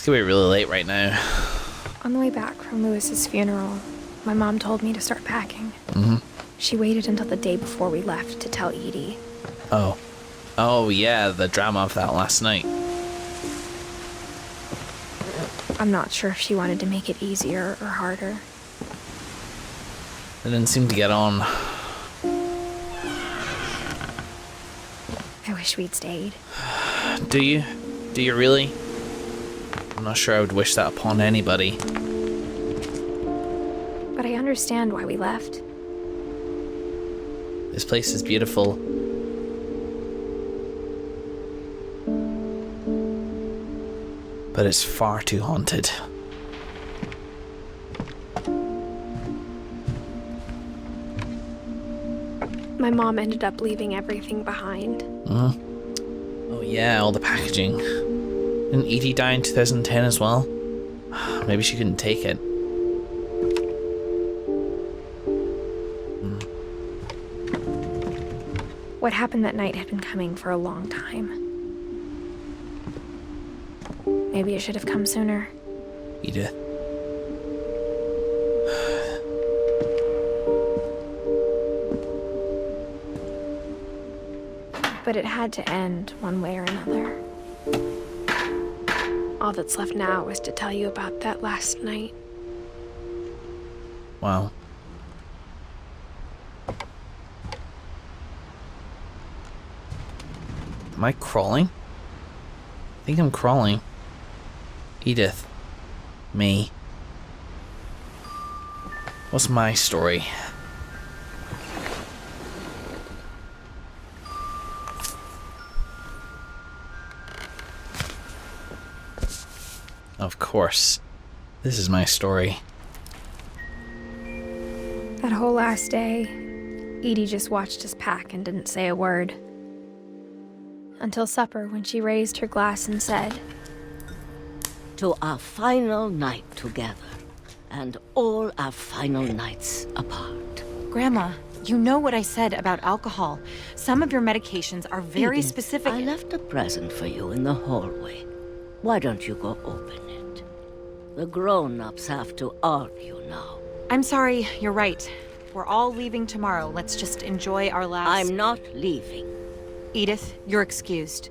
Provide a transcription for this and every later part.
gonna be really late right now. On the way back from Lewis's funeral, my mom told me to start packing. Mm-hmm. She waited until the day before we left to tell Edie. Oh. Oh, yeah, the drama of that last night. I'm not sure if she wanted to make it easier or harder. They didn't seem to get on. I wish we'd stayed. Do you? Do you really? I'm not sure I would wish that upon anybody. But I understand why we left. This place is beautiful. But it's far too haunted. My mom ended up leaving everything behind. Oh yeah, all the packaging. Didn't Edie die in 2010 as well? Maybe she couldn't take it. What happened that night had been coming for a long time. Maybe it should have come sooner. Edith. But it had to end one way or another. All that's left now is to tell you about that last night. Wow. Am I crawling? I think I'm crawling. Edith. Me. What's my story? Of course. This is my story. That whole last day, Edie just watched us pack and didn't say a word. Until supper, when she raised her glass and said, "To our final night together, and all our final nights apart." Grandma, you know what I said about alcohol. Some of your medications are very Edith, specific. I left a present for you in the hallway. Why don't you go open it? The grown-ups have to argue now. I'm sorry, you're right. We're all leaving tomorrow. Let's just enjoy our last... I'm not leaving. Edith, you're excused.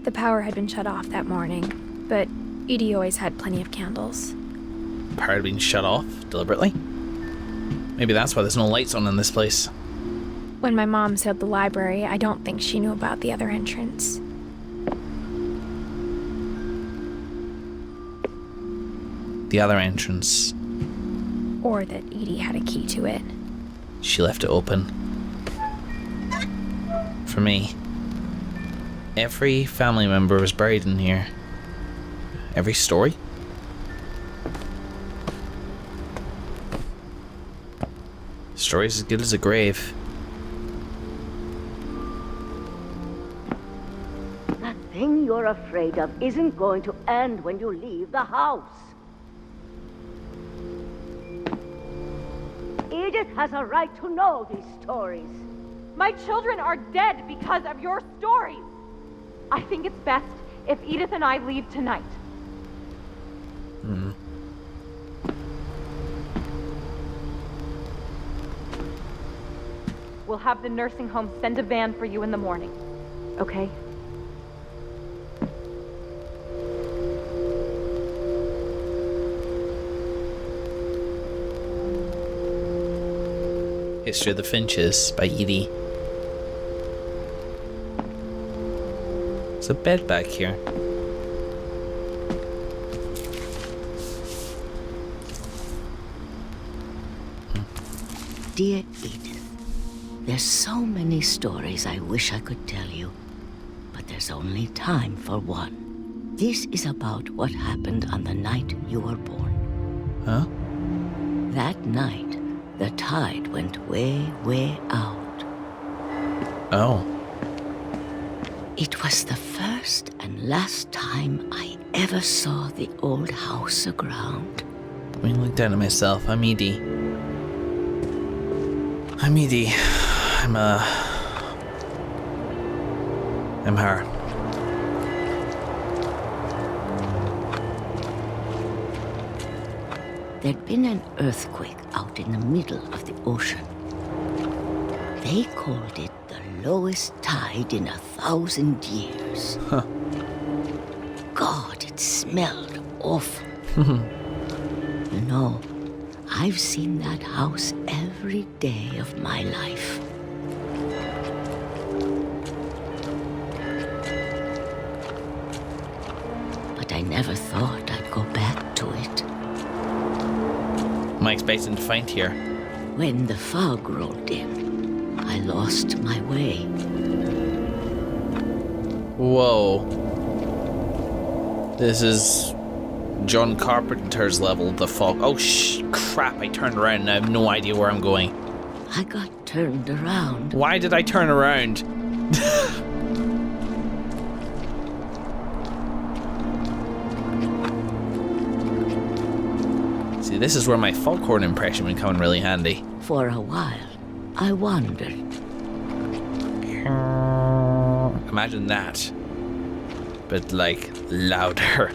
The power had been shut off that morning, but Edie always had plenty of candles. Power had been shut off deliberately? Maybe that's why there's no lights on in this place. When my mom sealed the library, I don't think she knew about the other entrance. The other entrance. Or that Edie had a key to it. She left it open. For me. Every family member was buried in here. Every story. Story's as good as a grave. That thing you're afraid of isn't going to end when you leave the house. Edith has a right to know these stories. My children are dead because of your stories. I think it's best if Edith and I leave tonight. We'll have the nursing home send a van for you in the morning, okay? History of the Finches by Edie. There's a bed back here. Dear Edith, there's so many stories I wish I could tell you, but there's only time for one. This is about what happened on the night you were born. Huh? That night, the tide went way, way out. Oh. It was the first and last time I ever saw the old house aground. I mean, look down at myself. I'm Edie. I'm Edie. I'm her. There'd been an earthquake out in the middle of the ocean. They called it the lowest tide in 1,000 years. Huh. God, it smelled awful. You know, I've seen that house every day of my life. But I never thought I'd go back to it. Am I expecting to find here? When the fog rolled in, I lost my way. Whoa. This is John Carpenter's level, the fog. Oh, crap, I turned around and I have no idea where I'm going. I got turned around. Why did I turn around? See, this is where my foghorn impression would come in really handy. For a while, I wandered. Imagine that. But, like, louder.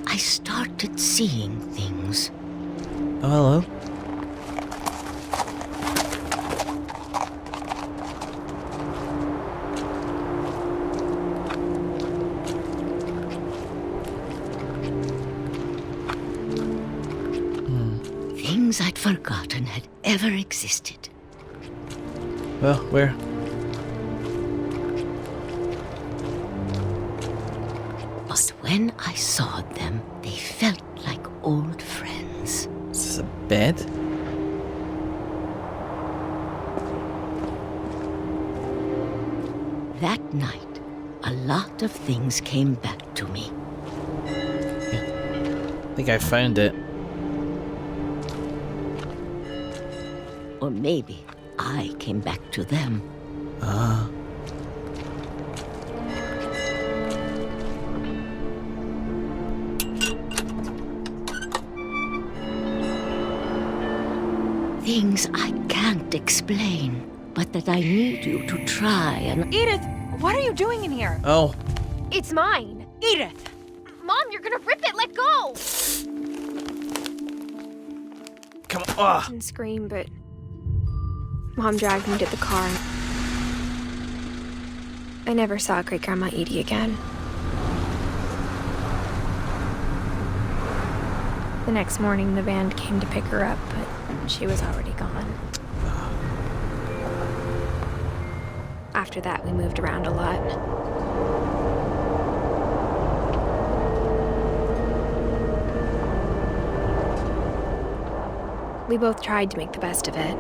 I started seeing things. Oh, hello. Things I'd forgotten had ever existed. Well, where? But when I saw them, they felt like old friends. Is this a bed? That night, a lot of things came back to me. I think I found it. Or maybe I came back to them. Ah. Things I can't explain, but that I need you to try and... Edith, what are you doing in here? Oh. It's mine. Edith! Mom, you're gonna rip it. Let go. Come on. I Ah. didn't scream, but Mom dragged me to the car. I never saw Great Grandma Edie again. The next morning, the van came to pick her up, but she was already gone. After that, we moved around a lot. We both tried to make the best of it.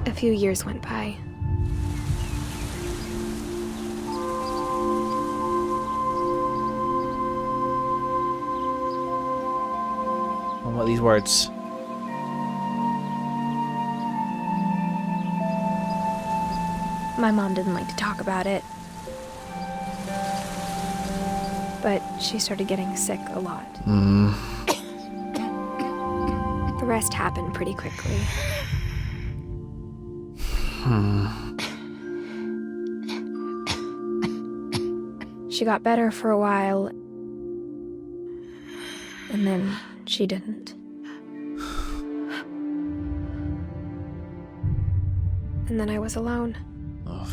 A few years went by. What are these words? My mom didn't like to talk about it. But she started getting sick a lot. The rest happened pretty quickly. She got better for a while, and then she didn't. And then I was alone. Oh.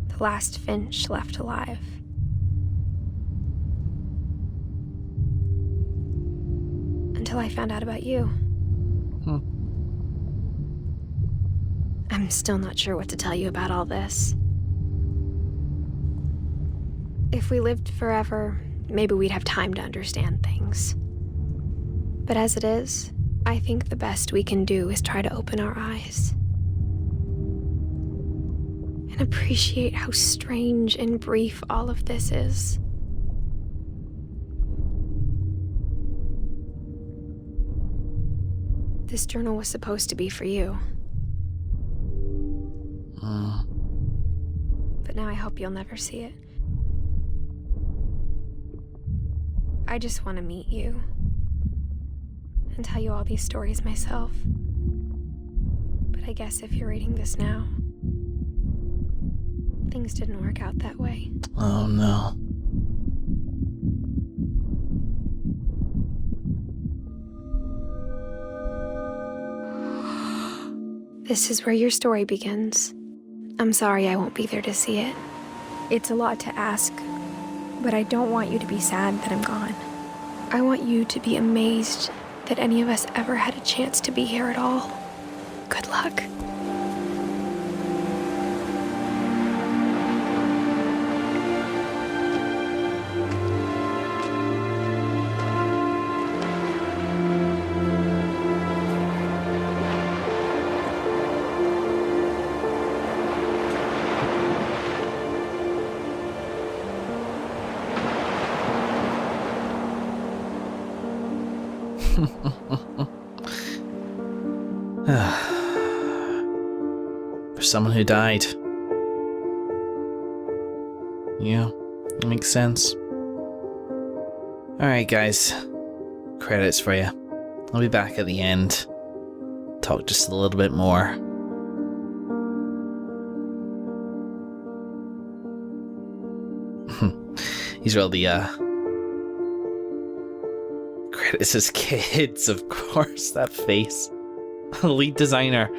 The last Finch left alive. Until I found out about you. I'm still not sure what to tell you about all this. If we lived forever, maybe we'd have time to understand things. But as it is, I think the best we can do is try to open our eyes. And appreciate how strange and brief all of this is. This journal was supposed to be for you. But now I hope you'll never see it. I just want to meet you. And tell you all these stories myself. But I guess if you're reading this now, things didn't work out that way. Oh no. This is where your story begins. I'm sorry I won't be there to see it. It's a lot to ask, but I don't want you to be sad that I'm gone. I want you to be amazed that any of us ever had a chance to be here at all. Good luck. For someone who died. Yeah, that makes sense. Alright guys, credits for you. I'll be back at the end. Talk just a little bit more. These are all the credits as kids, of course, that face. Lead designer.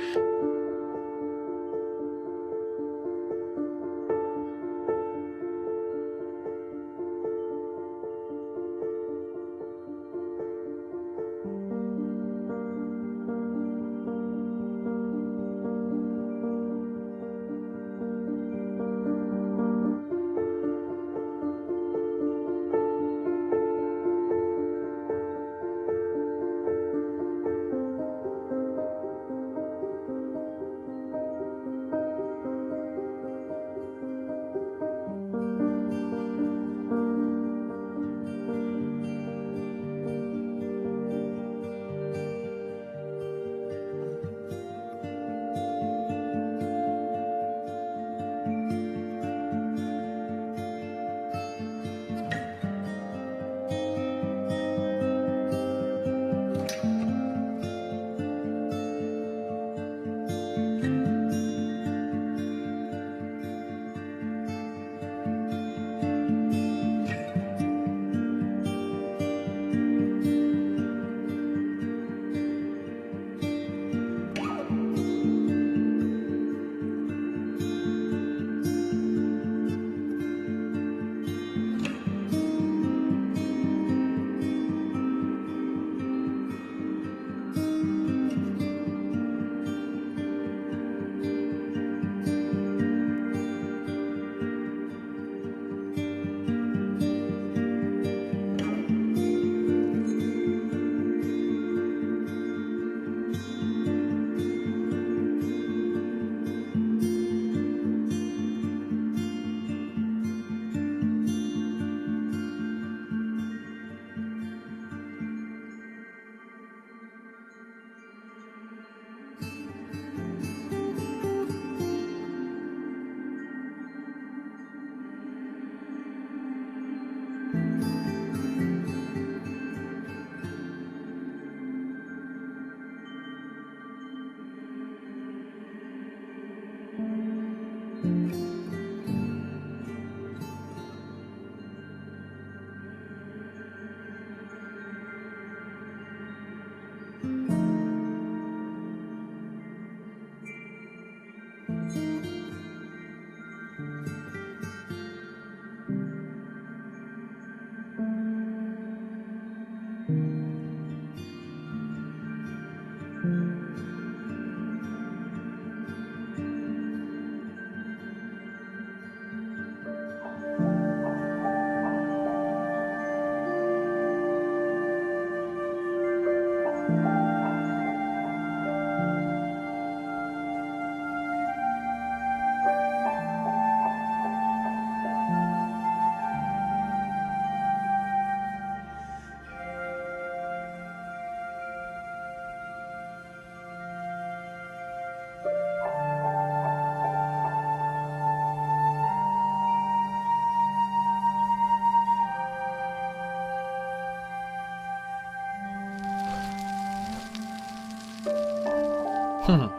Oh,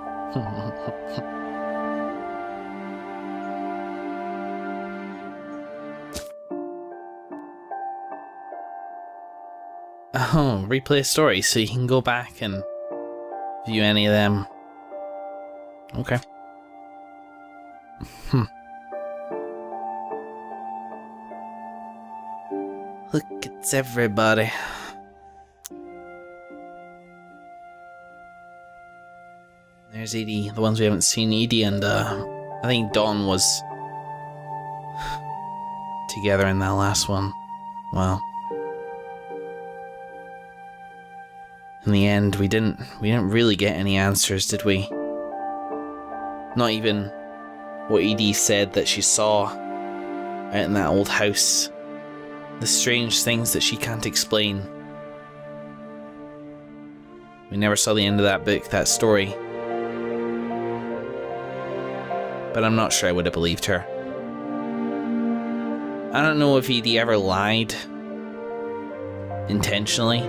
replay a story so you can go back and view any of them. Okay. Look, it's everybody. There's Edie, the ones we haven't seen. Edie and I think Dawn was together in that last one. Well, in the end, we didn't really get any answers, did we? Not even what Edie said that she saw out in that old house. The strange things that she can't explain. We never saw the end of that book, that story. But I'm not sure I would have believed her. I don't know if Edie ever lied intentionally,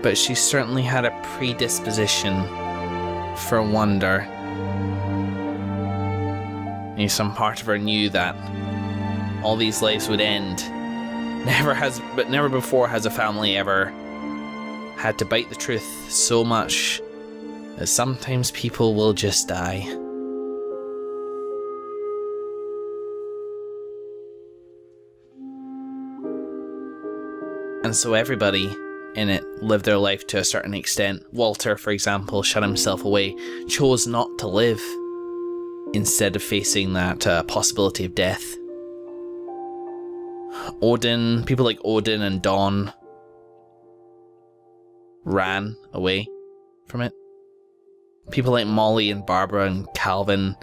but she certainly had a predisposition for wonder. Maybe some part of her knew that all these lives would end. Never before has a family ever had to bite the truth so much that sometimes people will just die. And so everybody in it lived their life to a certain extent. Walter, for example, shut himself away, chose not to live instead of facing that possibility of death. Odin, people like Odin and Dawn ran away from it. People like Molly and Barbara and Calvin,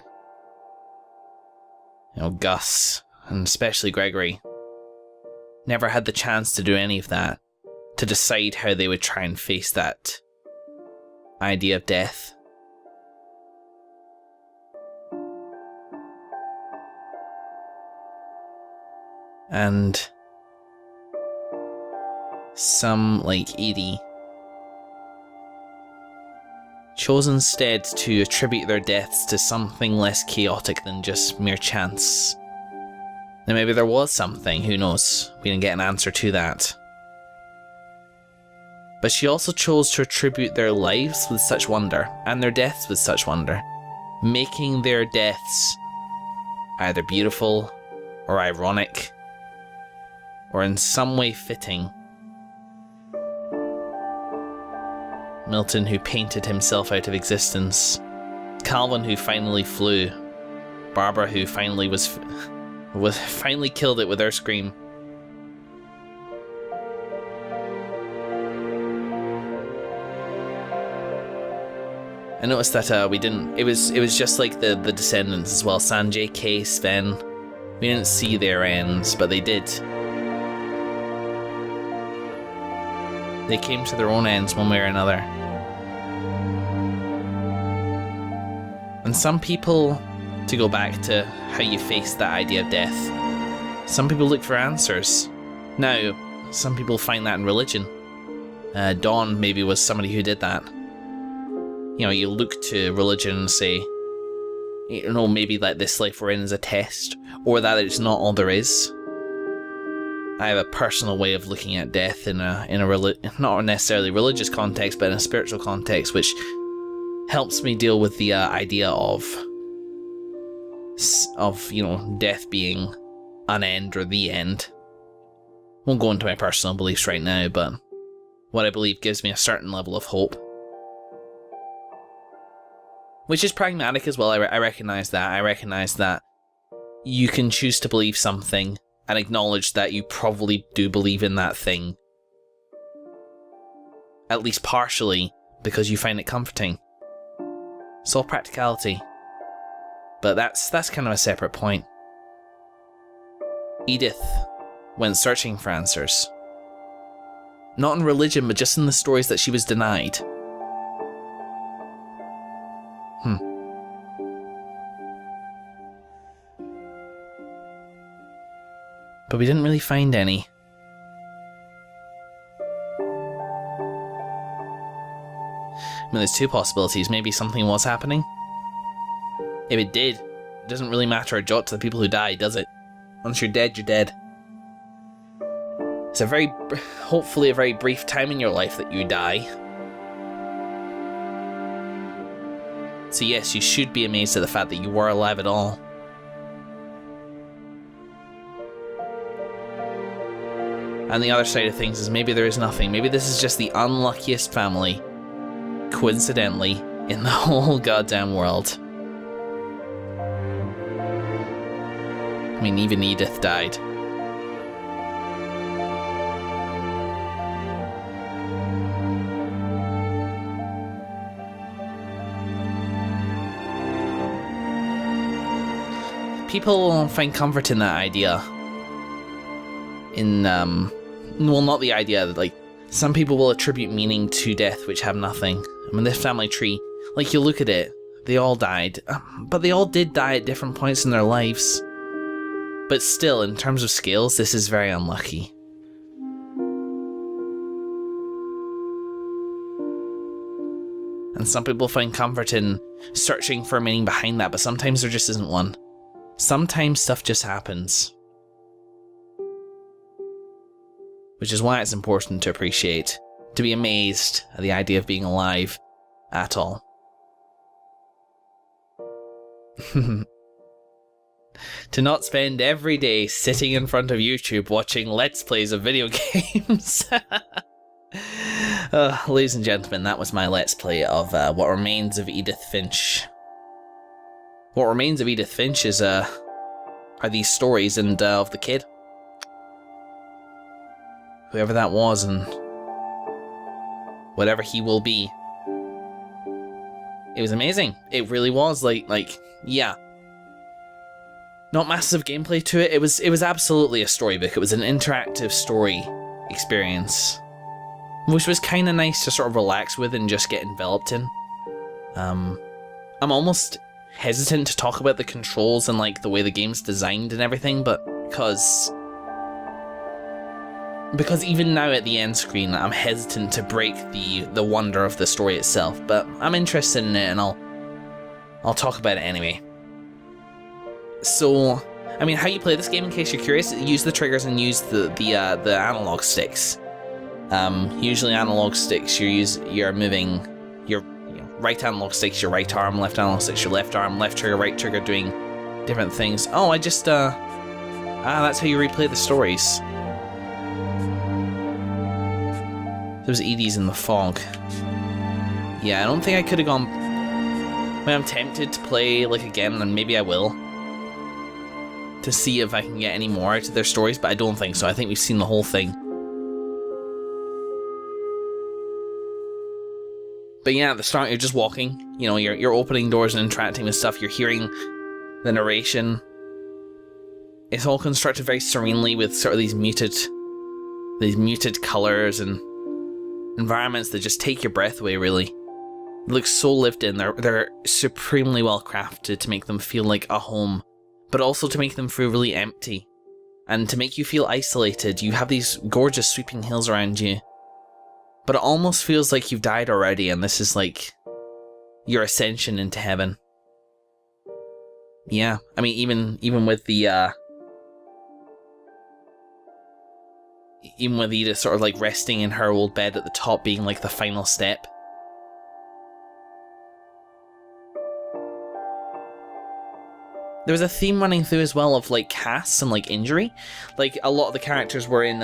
Gus, and especially Gregory, never had the chance to do any of that, to decide how they would try and face that idea of death. And some, like Edie, chose instead to attribute their deaths to something less chaotic than just mere chance. And maybe there was something, who knows? We didn't get an answer to that. But she also chose to attribute their lives with such wonder, and their deaths with such wonder, making their deaths either beautiful or ironic, or in some way fitting. Milton, who painted himself out of existence. Calvin, who finally flew. Barbara, who finally finally killed it with her scream. I noticed that we didn't. It was just like the Descendants as well. Sanjay, Kay, Sven. We didn't see their ends, but they did. They came to their own ends one way or another. And some people, to go back to how you face that idea of death, some people look for answers. Now, some people find that in religion. Dawn maybe was somebody who did that. You look to religion and say, maybe that this life we're in is a test, or that it's not all there is. I have a personal way of looking at death in a not necessarily religious context, but in a spiritual context, which helps me deal with the idea of death being an end or the end. Won't go into my personal beliefs right now, but what I believe gives me a certain level of hope. Which is pragmatic as well, I recognise that. I recognise that you can choose to believe something and acknowledge that you probably do believe in that thing. At least partially, because you find it comforting. It's all practicality. But that's kind of a separate point. Edith went searching for answers. Not in religion, but just in the stories that she was denied. But we didn't really find any. there's two possibilities. Maybe something was happening. If it did, it doesn't really matter a jot to the people who die, does it? Once you're dead, you're dead. It's hopefully a very brief time in your life that you die. So yes, you should be amazed at the fact that you were alive at all. And the other side of things is maybe there is nothing. Maybe this is just the unluckiest family, coincidentally, in the whole goddamn world. I mean, even Edith died. People find comfort in that idea. Well, not the idea that, like, some people will attribute meaning to death which have nothing. I mean, this family tree, like, you look at it, they all died, but they all did die at different points in their lives. But still, in terms of scales, this is very unlucky. And some people find comfort in searching for meaning behind that, but sometimes there just isn't one. Sometimes stuff just happens. Which is why it's important to appreciate, to be amazed at the idea of being alive at all. To not spend every day sitting in front of YouTube watching Let's Plays of video games. Ladies and gentlemen, that was my Let's Play of What Remains of Edith Finch. What Remains of Edith Finch is, are these stories and of the kid. Whoever that was and whatever he will be. It was amazing. It really was, yeah. Not massive gameplay to it. It was absolutely a storybook. It was an interactive story experience, which was kind of nice to sort of relax with and just get enveloped in. I'm almost hesitant to talk about the controls and like the way the game's designed and everything, but because even now at the end screen, I'm hesitant to break the wonder of the story itself. But I'm interested in it, and I'll talk about it anyway. So, I mean, how you play this game, in case you're curious, use the triggers and use the analog sticks. Usually analog sticks, you're moving your right analog sticks, your right arm, left analog sticks, your left arm, left trigger, right trigger, doing different things. Oh, I just that's how you replay the stories. There's Edie's in the fog. Yeah, I don't think I could have gone. I mean, I'm tempted to play like again, and maybe I will, to see if I can get any more out of their stories, but I don't think so. I think we've seen the whole thing. But yeah, at the start you're just walking, you know, you're opening doors and interacting with stuff, you're hearing the narration. It's all constructed very serenely with sort of these muted colours and environments that just take your breath away, really. It looks so lived in. They're supremely well crafted to make them feel like a home, but also to make them feel really empty. And to make you feel isolated. You have these gorgeous sweeping hills around you, but it almost feels like you've died already, and this is like your ascension into heaven. Yeah, I mean, even with the even with Edith sort of like resting in her old bed at the top being like the final step. There was a theme running through as well of like casts and like injury. Like a lot of the characters were in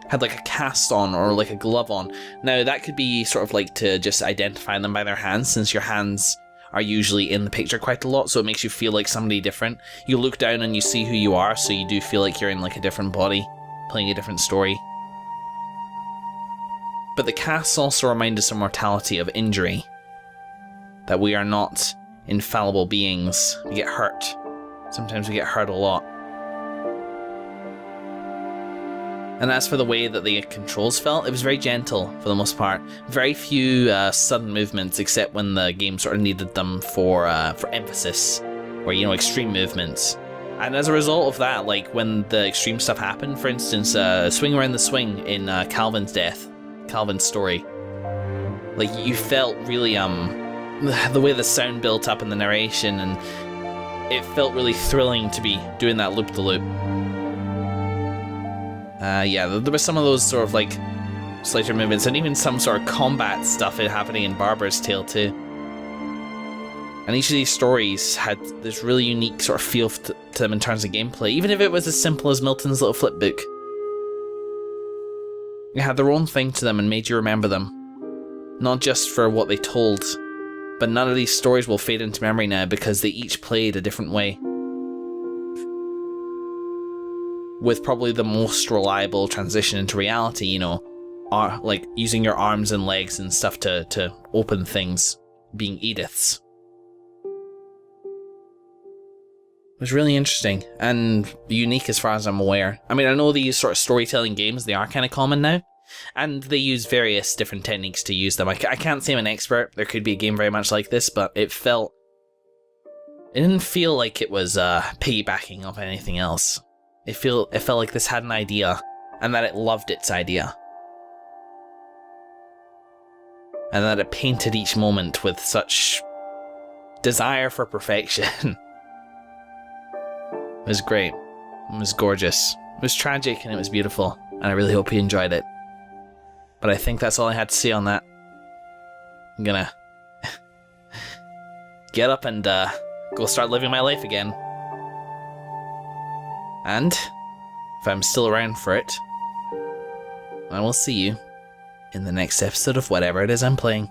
had like a cast on or like a glove on. Now that could be sort of like to just identify them by their hands, since your hands are usually in the picture quite a lot, so it makes you feel like somebody different. You look down and you see who you are, so you do feel like you're in like a different body, playing a different story. But the casts also remind us of mortality, of injury. That we are not infallible beings. We get hurt. Sometimes we get hurt a lot. And as for the way that the controls felt, it was very gentle for the most part. Very few sudden movements, except when the game sort of needed them for emphasis, or, you know, extreme movements. And as a result of that, like when the extreme stuff happened, for instance, swing around the swing in Calvin's death, Calvin's story, Like, you felt really, the way the sound built up in the narration, and it felt really thrilling to be doing that loop-de-loop. Yeah, there were some of those sort of, like, slighter movements, and even some sort of combat stuff happening in Barbara's Tale, too. And each of these stories had this really unique sort of feel to them in terms of gameplay, even if it was as simple as Milton's little flip book. They had their own thing to them and made you remember them. Not just for what they told, but none of these stories will fade into memory now because they each played a different way. With probably the most reliable transition into reality, you know, like using your arms and legs and stuff to open things, being Edith's. It was really interesting and unique as far as I'm aware. I mean, I know these sort of storytelling games, they are kind of common now, and they use various different techniques to use them. I can't say I'm an expert. There could be a game very much like this, but it didn't feel like it was piggybacking off anything else. It felt like this had an idea, and that it loved its idea. And that it painted each moment with such desire for perfection. It was great. It was gorgeous. It was tragic and it was beautiful, and I really hope you enjoyed it. But I think that's all I had to say on that. I'm gonna get up and go start living my life again. And if I'm still around for it, I will see you in the next episode of whatever it is I'm playing.